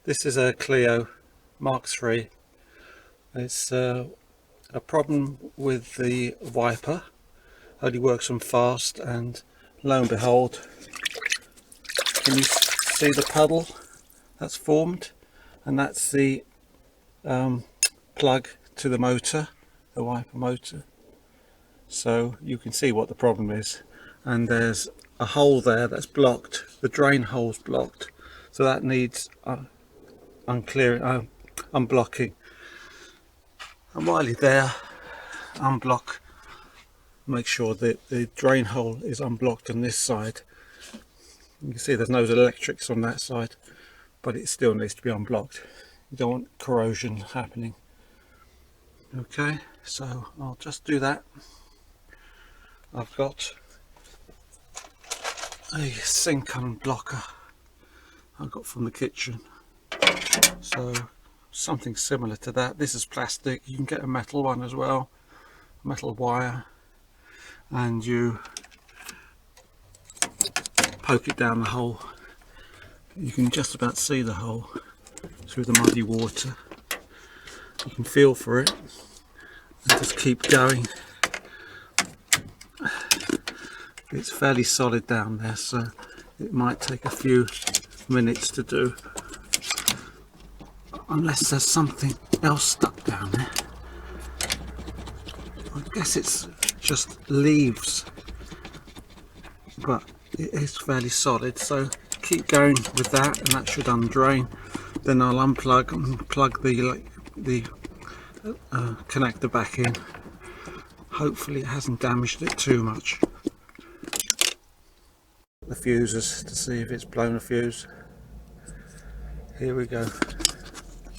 This is a Clio MK3. It's a problem with the wiper, only works on fast, and lo and behold, can you see the puddle that's formed? And that's the plug to the motor, the wiper motor. So you can see what the problem is, and there's a hole there that's blocked. The drain hole's blocked, so that needs unblocking. And while you're there, unblock, make sure that the drain hole is unblocked on this side. You can see there's no electrics on that side, but it still needs to be unblocked. You don't want corrosion happening. Okay, so I'll just do that. I've got a sink unblocker I got from the kitchen, so something similar to that. This is plastic. You can get a metal one as well, metal wire, and you poke it down the hole. You can just about see the hole through the muddy water. You can feel for it and just keep going. It's fairly solid down there, so it might take a few minutes to do, unless there's something else stuck down there. I guess it's just leaves, but it is fairly solid, so keep going with that, and that should undrain. Then I'll unplug and plug the connector back in. Hopefully it hasn't damaged it too much. The fuses to see if it's blown a fuse. Here we go.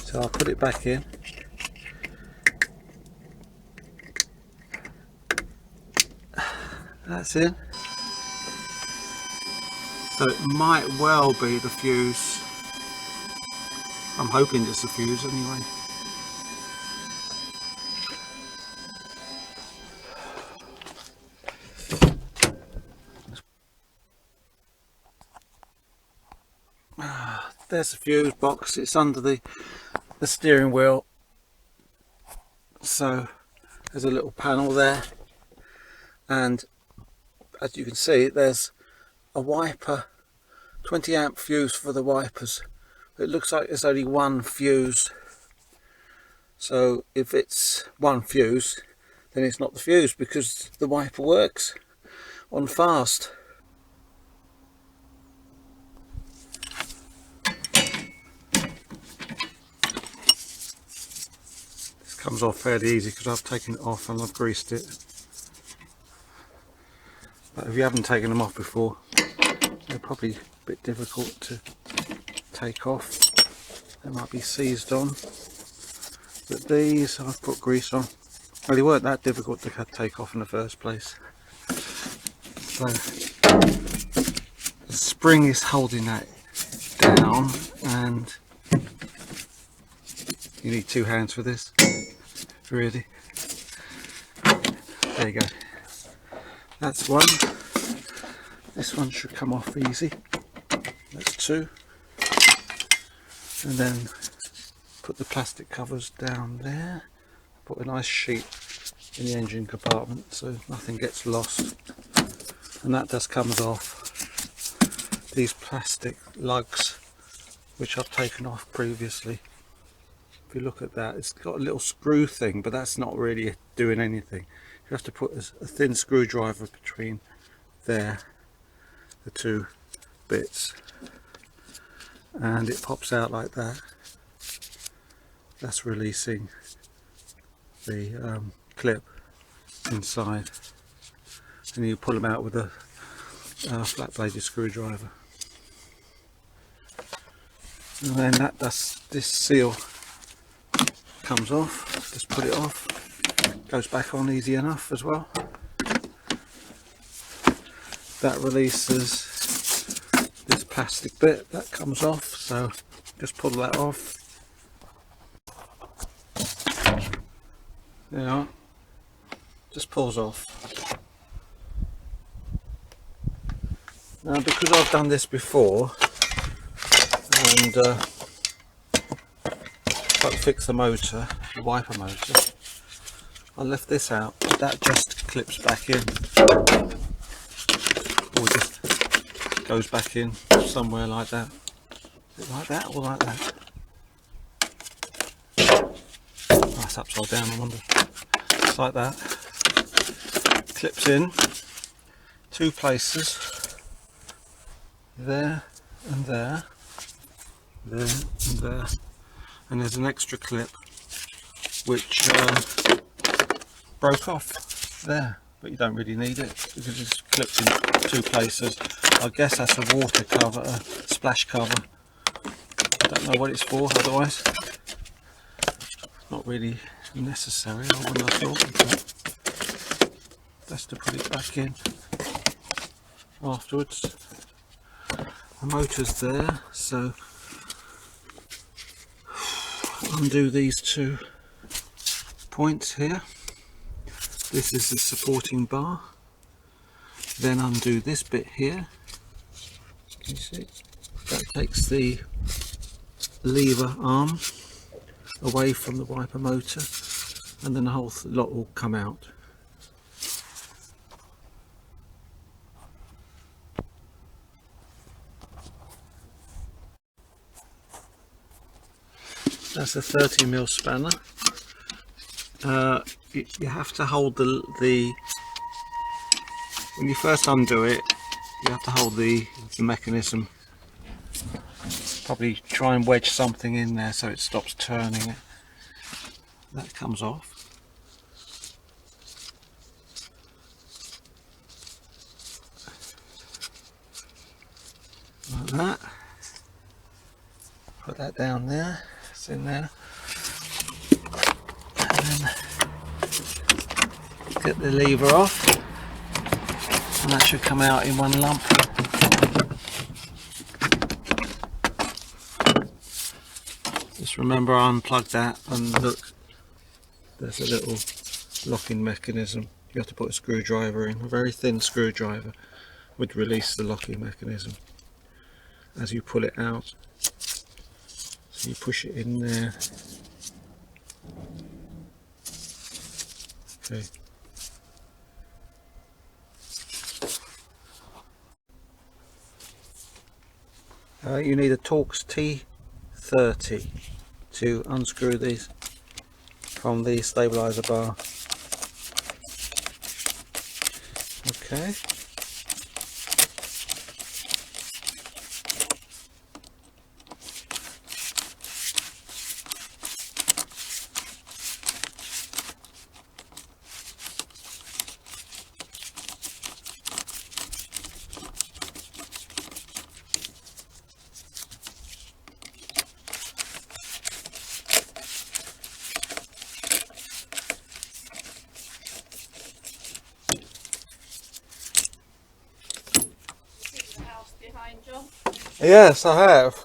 So I'll put it back in. That's it. So it might well be the fuse. I'm hoping it's the fuse anyway. There's the fuse box. It's under the steering wheel, so there's a little panel there, and as you can see, there's a wiper, 20 amp fuse for the wipers. It looks like there's only one fuse, so if it's one fuse, then it's not the fuse, because the wiper works on fast. Comes off fairly easy because I've taken it off and I've greased it. But if you haven't taken them off before, they're probably a bit difficult to take off. They might be seized on. But these I've put grease on. Well, they weren't that difficult to take off in the first place. So the spring is holding that down, and you need two hands for this. Really. There you go. That's one. This one should come off easy. That's two. And then put the plastic covers down there. Put a nice sheet in the engine compartment so nothing gets lost. And that just comes off. These plastic lugs, which I've taken off previously. If you look at that, it's got a little screw thing, but that's not really doing anything. You have to put a thin screwdriver between there, the two bits, and it pops out like that. That's releasing the clip inside, and you pull them out with a flat bladed screwdriver. And then this seal comes off. Just put it off. Goes back on easy enough as well. That releases this plastic bit that comes off, so just pull that off. There you are. Just pulls off. Now, because I've done this before, and got to fix the motor, the wiper motor. I left this out, that just clips back in, or just goes back in somewhere like that. Is it like that or like that? Oh, that's upside down, I wonder. It's like that. Clips in 2 places, there and there, there and there, and there's an extra clip which broke off there, but you don't really need it because it's clipped in 2 places. I guess that's a water cover, a splash cover. I don't know what it's for, otherwise not really necessary, I wouldn't have thought, but best to put it back in afterwards. The motor's there, so undo these 2 points here. This is the supporting bar. Then undo this bit here. Can you see? That takes the lever arm away from the wiper motor, and then the whole lot will come out. That's a 30mm spanner. You have to hold the when you first undo it, you have to hold the mechanism. Probably try and wedge something in there so it stops turning it. That comes off. Like that. Put that down there. It's in there. And then get the lever off, and that should come out in one lump. Just remember, I unplugged that, and look, there's a little locking mechanism. You have to put a screwdriver in. A very thin screwdriver would release the locking mechanism as you pull it out. So you push it in there. Okay. You need a Torx T30 to unscrew these from the stabilizer bar. Okay. Yes, I have.